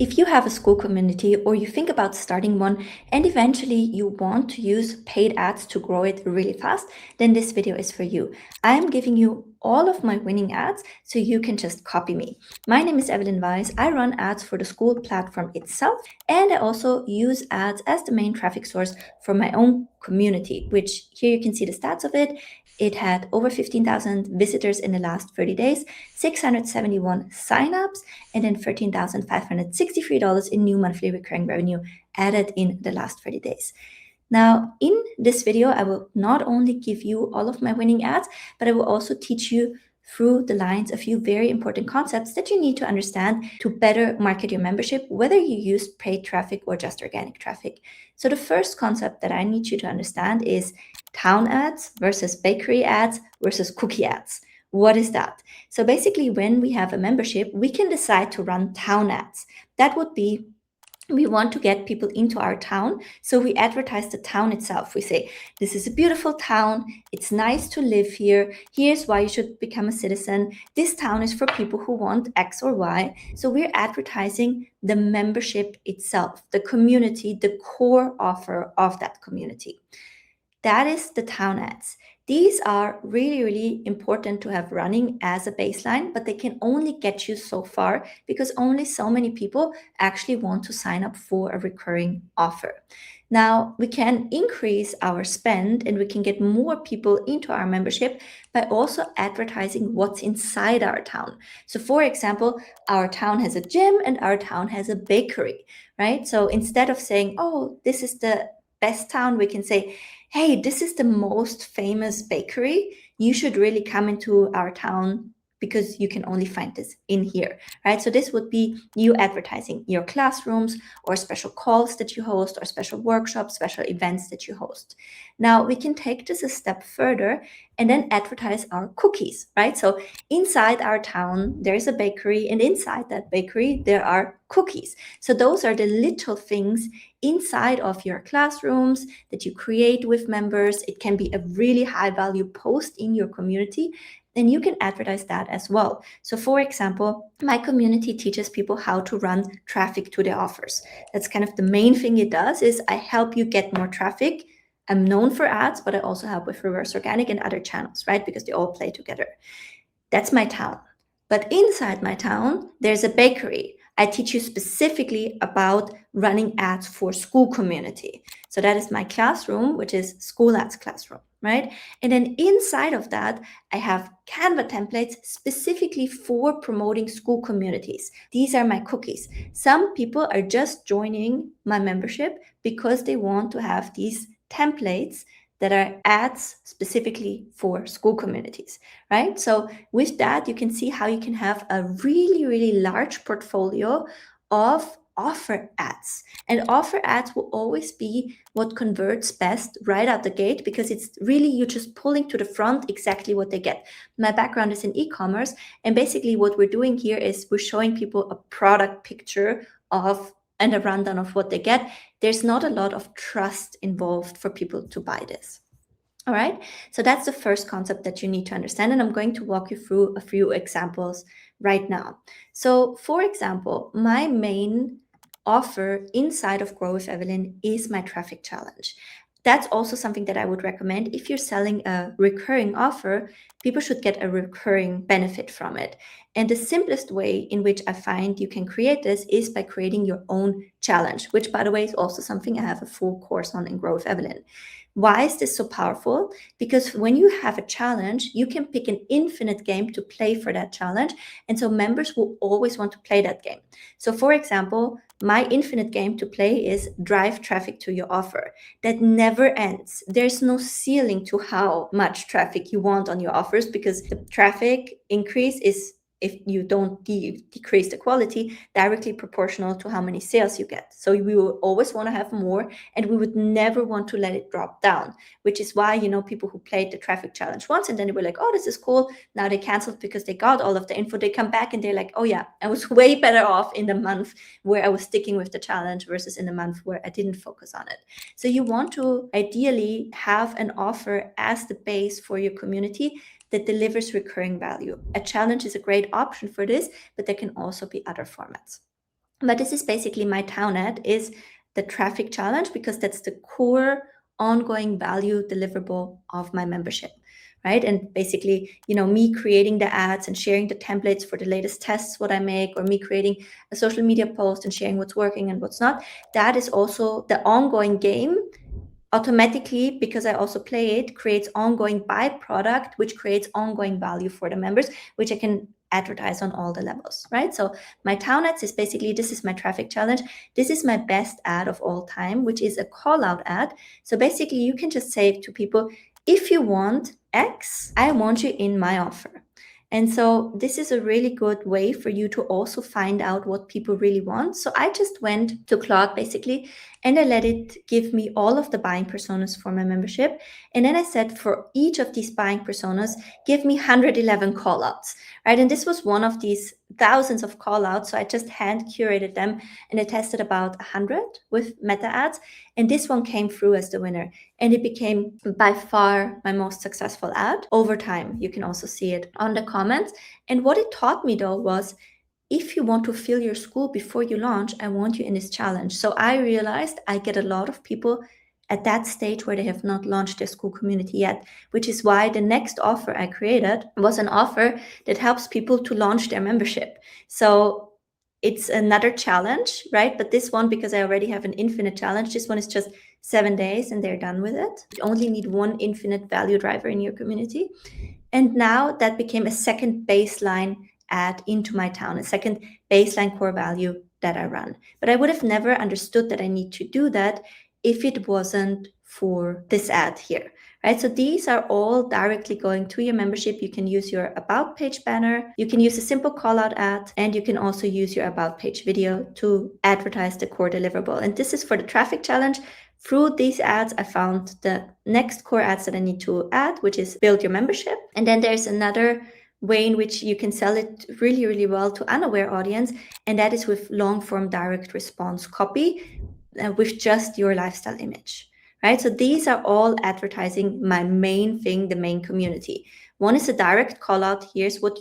If you have a school community or you think about starting one and eventually you want to use paid ads to grow it really fast, then this video is for you. I am giving you all of my winning ads so you can just copy me. My name is Evelyn Weiss. I run ads for the Skool platform itself, and I also use ads as the main traffic source for my own community, which here you can see the stats of it. It had over 15,000 visitors in the last 30 days, 671 signups, and then $13,563 in new monthly recurring revenue added in the last 30 days. Now, in this video, I will not only give you all of my winning ads, but I will also teach you through the lines a few very important concepts that you need to understand to better market your membership, whether you use paid traffic or just organic traffic. So the first concept that I need you to understand is town ads versus bakery ads versus cookie ads. What is that? So basically, when we have a membership, we can decide to run town ads. That would be, we want to get people into our town, so we advertise the town itself. We say, this is a beautiful town, it's nice to live here, here's why you should become a citizen, this town is for people who want X or Y. So we're advertising the membership itself, the community, the core offer of that community. That is the town ads. These are really, really important to have running as a baseline, but they can only get you so far because only so many people actually want to sign up for a recurring offer. Now, we can increase our spend and we can get more people into our membership by also advertising what's inside our town. So for example, our town has a gym and our town has a bakery, right? So instead of saying, oh, this is the best town, we can say, hey, this is the most famous bakery. You should really come into our town because you can only find this in here, right? So this would be you advertising your classrooms or special calls that you host or special workshops, special events that you host. Now we can take this a step further and then advertise our cookies, right? So inside our town, there's a bakery, and inside that bakery, there are cookies. So those are the little things inside of your classrooms that you create with members. It can be a really high value post in your community, and you can advertise that as well. So for example, my community teaches people how to run traffic to their offers. That's kind of the main thing it does, is I help you get more traffic. I'm known for ads, but I also help with reverse organic and other channels, right? Because they all play together. That's my town. But inside my town, there's a bakery. I teach you specifically about running ads for school community. So that is my classroom, which is Skool Ads classroom, right? And then inside of that, I have Canva templates specifically for promoting school communities. These are my cookies. Some people are just joining my membership because they want to have these templates that are ads specifically for school communities, right? So with that, you can see how you can have a really, really large portfolio of offer ads. And offer ads will always be what converts best right out the gate, because it's really you just pulling to the front exactly what they get. My background is in e-commerce, and basically what we're doing here is we're showing people a product picture of and a rundown of what they get. There's not a lot of trust involved for people to buy this. All right, so that's the first concept that you need to understand, and I'm going to walk you through a few examples right now. So for example, my main offer inside of Grow with Evelyn is my traffic challenge. That's also something that I would recommend. If you're selling a recurring offer, people should get a recurring benefit from it. And the simplest way in which I find you can create this is by creating your own challenge, which, by the way, is also something I have a full course on in Grow with Evelyn. Why is this so powerful? Because when you have a challenge, you can pick an infinite game to play for that challenge. And so members will always want to play that game. So for example, my infinite game to play is drive traffic to your offer. That never ends. There's no ceiling to how much traffic you want on your offers, because the traffic increase is, if you don't decrease the quality, directly proportional to how many sales you get. So we will always want to have more, and we would never want to let it drop down, which is why, people who played the traffic challenge once and then they were like, oh, this is cool. Now they canceled because they got all of the info. They come back and they're like, oh yeah, I was way better off in the month where I was sticking with the challenge versus in the month where I didn't focus on it. So you want to ideally have an offer as the base for your community that delivers recurring value. A challenge is a great option for this, but there can also be other formats. But this is basically my town ad is the traffic challenge, because that's the core ongoing value deliverable of my membership, right? And basically, me creating the ads and sharing the templates for the latest tests, what I make, or me creating a social media post and sharing what's working and what's not, that is also the ongoing game. Automatically, because I also play it, creates ongoing byproduct, which creates ongoing value for the members, which I can advertise on all the levels, right? So my town ads is basically, this is my traffic challenge. This is my best ad of all time, which is a call out ad. So basically you can just say to people, if you want X, I want you in my offer. And so this is a really good way for you to also find out what people really want. So I just went to Claude basically, and I let it give me all of the buying personas for my membership. And then I said, for each of these buying personas, give me 111 callouts, right? And this was one of these thousands of callouts. So I just hand curated them, and I tested about 100 with meta ads. And this one came through as the winner. And it became by far my most successful ad over time. You can also see it on the comments. And what it taught me though was, if you want to fill your school before you launch, I want you in this challenge. So I realized I get a lot of people at that stage where they have not launched their Skool community yet, which is why the next offer I created was an offer that helps people to launch their membership. So it's another challenge, right? But this one, because I already have an infinite challenge, this one is just 7 days and they're done with it. You only need one infinite value driver in your community. And now that became a second baseline ad into my town, a second baseline core value that I run. But I would have never understood that I need to do that if it wasn't for this ad here, right? So these are all directly going to your membership. You can use your about page banner, you can use a simple call out ad, and you can also use your about page video to advertise the core deliverable. And this is for the traffic challenge. Through these ads, I found the next core ads that I need to add, which is build your membership. And then there's another way in which you can sell it really, really well to unaware audience, and that is with long form direct response copy with just your lifestyle image, right? So these are all advertising my main thing, the main community. One is a direct call out. Here's what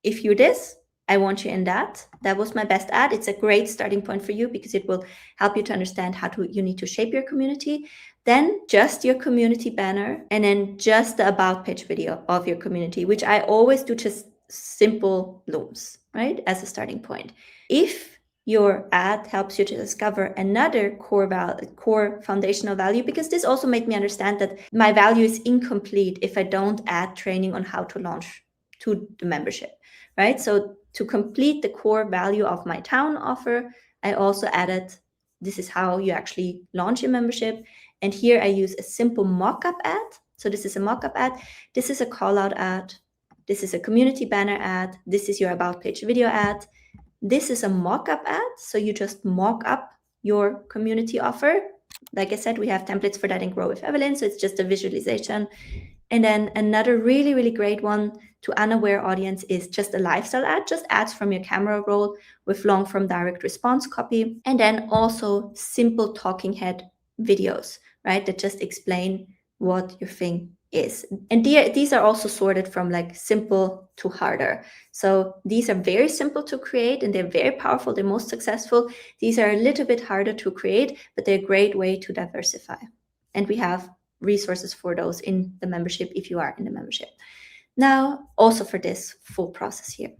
if you're this, I want you in that. That was my best ad. It's a great starting point for you because it will help you to understand how you need to shape your community. Then just your community banner, and then just the about page video of your community, which I always do just simple looms, right? As a starting point. If your ad helps you to discover another core foundational value, because this also made me understand that my value is incomplete if I don't add training on how to launch to the membership, right? So to complete the core value of my town offer, I also added, this is how you actually launch your membership. And here I use a simple mock-up ad. So this is a mock-up ad. This is a call-out ad. This is a community banner ad. This is your about page video ad. This is a mock-up ad. So you just mock up your community offer. Like I said, we have templates for that in Grow with Evelyn. So it's just a visualization. And then another really, really great one to unaware audience is just a lifestyle ad, just ads from your camera roll with long form direct response copy. And then also simple talking head videos, right? That just explain what your thing is. And these are also sorted from like simple to harder. So these are very simple to create and they're very powerful. They're most successful. These are a little bit harder to create, but they're a great way to diversify. And we have resources for those in the membership if you are in the membership. Now, also for this full process here.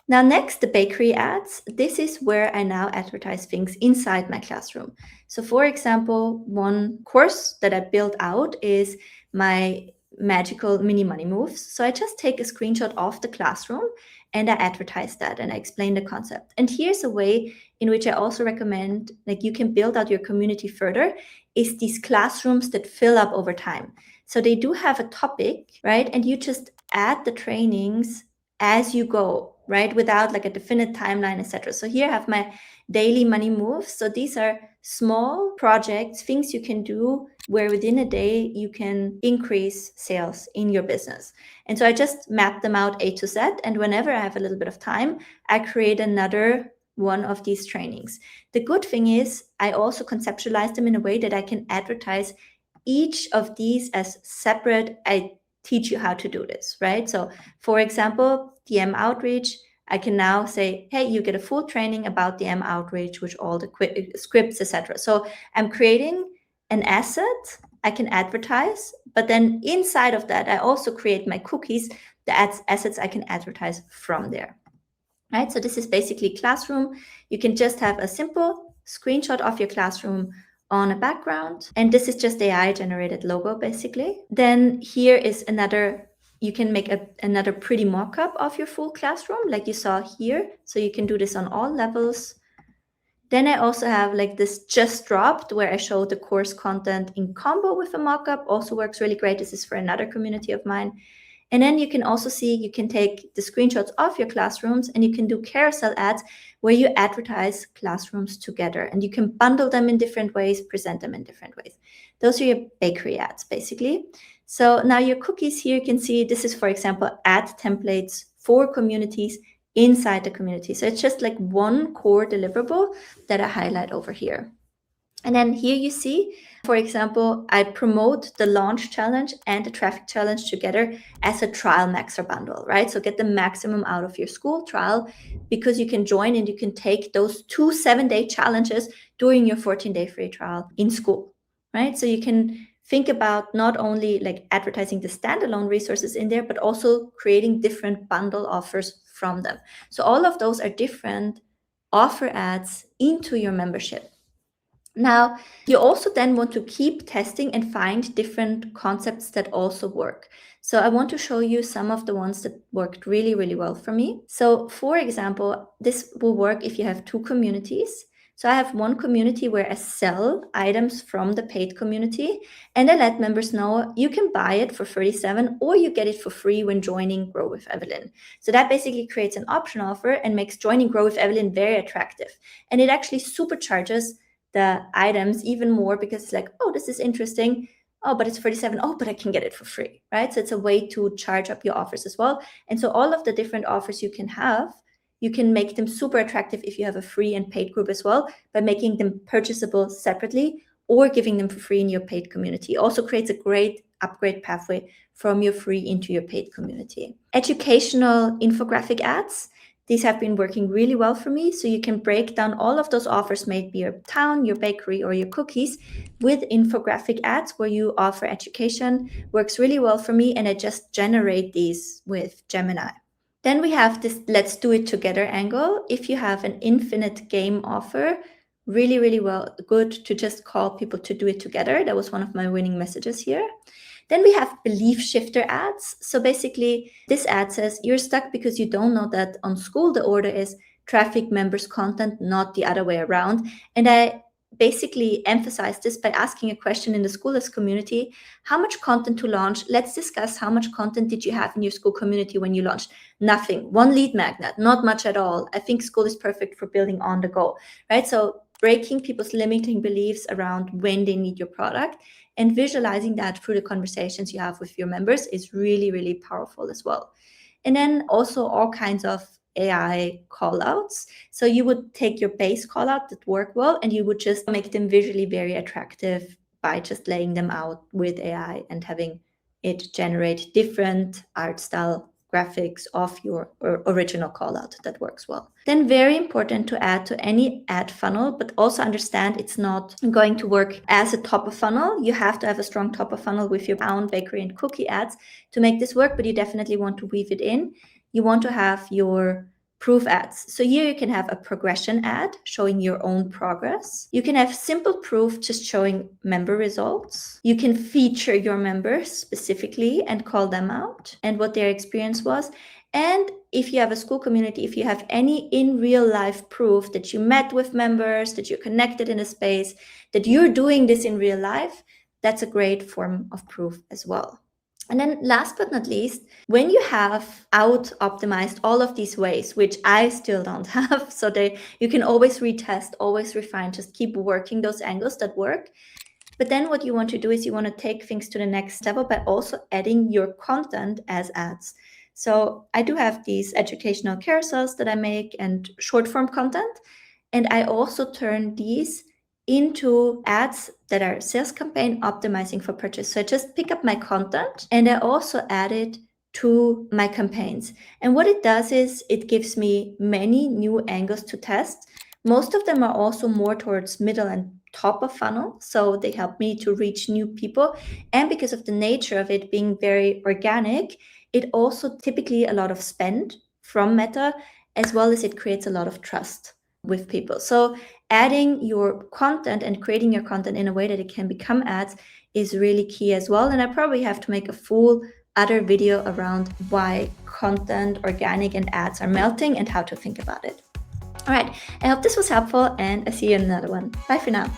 Now, next, the bakery ads. This is where I now advertise things inside my classroom. So for example, one course that I built out is my magical mini money moves. So I just take a screenshot of the classroom and I advertise that and I explain the concept. And here's a way in which I also recommend, like you can build out your community further, is these classrooms that fill up over time. So they do have a topic, right? And you just add the trainings as you go, right? Without like a definite timeline, etc. So here I have my daily money moves. So these are small projects, things you can do where within a day you can increase sales in your business. And so I just map them out A to Z. And whenever I have a little bit of time, I create another one of these trainings. The good thing is I also conceptualize them in a way that I can advertise each of these as separate. I teach you how to do this, right? So for example, DM outreach, I can now say, hey, you get a full training about the M outreach with all the scripts, etc. So I'm creating an asset I can advertise, but then inside of that, I also create my cookies, the assets I can advertise from there. Right? So this is basically Classroom. You can just have a simple screenshot of your classroom on a background. And this is just AI generated logo, basically. Then here is another, you can make another pretty mock-up of your full classroom like you saw here. So you can do this on all levels. Then I also have like this just dropped where I show the course content in combo with a mockup. Also works really great. This is for another community of mine. And then you can also see, you can take the screenshots of your classrooms and you can do carousel ads where you advertise classrooms together and you can bundle them in different ways, present them in different ways. Those are your bakery ads basically. So now your cookies here, you can see this is, for example, ad templates for communities inside the community. So it's just like one core deliverable that I highlight over here. And then here you see, for example, I promote the launch challenge and the traffic challenge together as a trial maxer bundle, right? So get the maximum out of your Skool trial because you can join and you can take those 2 7-day challenges during your 14-day free trial in Skool, right? So you can think about not only like advertising the standalone resources in there, but also creating different bundle offers from them. So all of those are different offer ads into your membership. Now, you also then want to keep testing and find different concepts that also work. So I want to show you some of the ones that worked really, really well for me. So for example, this will work if you have 2 communities. So I have one community where I sell items from the paid community and I let members know you can buy it for 37 or you get it for free when joining Grow with Evelyn. So that basically creates an option offer and makes joining Grow with Evelyn very attractive. And it actually supercharges the items even more because it's like, oh, this is interesting. Oh, but it's 37. Oh, but I can get it for free, right? So it's a way to charge up your offers as well. And so all of the different offers you can have, you can make them super attractive if you have a free and paid group as well by making them purchasable separately or giving them for free in your paid community. It also creates a great upgrade pathway from your free into your paid community. Educational infographic ads. These have been working really well for me. So you can break down all of those offers, maybe your town, your bakery, or your cookies with infographic ads where you offer education. Works really well for me. And I just generate these with Gemini. Then we have this let's do it together angle. If you have an infinite game offer, really, really good to just call people to do it together. That was one of my winning messages here. Then we have belief shifter ads. So basically this ad says you're stuck because you don't know that on Skool the order is traffic, members, content, not the other way around. And I basically emphasize this by asking a question in the Skoolers community: how much content to launch? Let's discuss how much content did you have in your Skool community when you launched? Nothing. 1 lead magnet, not much at all. I think Skool is perfect for building on the go, right? So breaking people's limiting beliefs around when they need your product and visualizing that through the conversations you have with your members is really, really powerful as well. And then also all kinds of AI callouts. So you would take your base callout that work well and you would just make them visually very attractive by just laying them out with AI and having it generate different art style graphics of your original callout that works well. Then very important to add to any ad funnel, but also understand it's not going to work as a top of funnel. You have to have a strong top of funnel with your pound, bakery, and cookie ads to make this work, but you definitely want to weave it in. You want to have your proof ads. So here you can have a progression ad showing your own progress. You can have simple proof just showing member results. You can feature your members specifically and call them out and what their experience was. And if you have a Skool community, if you have any in real life proof that you met with members, that you're connected in a space, that you're doing this in real life, that's a great form of proof as well. And then last but not least, when you have out optimized all of these ways, which I still don't have, so you can always retest, always refine, just keep working those angles that work. But then what you want to do is you want to take things to the next level by also adding your content as ads. So I do have these educational carousels that I make and short form content. And I also turn these into ads that are sales campaign optimizing for purchase. So I just pick up my content and I also add it to my campaigns. And what it does is it gives me many new angles to test. Most of them are also more towards middle and top of funnel, so they help me to reach new people. And because of the nature of it being very organic, it also typically a lot of spend from Meta, as well as it creates a lot of trust with people. So adding your content and creating your content in a way that it can become ads is really key as well. And I probably have to make a full other video around why content, organic, and ads are melting and how to think about it. All right, I hope this was helpful, and I see you in another one. Bye for now.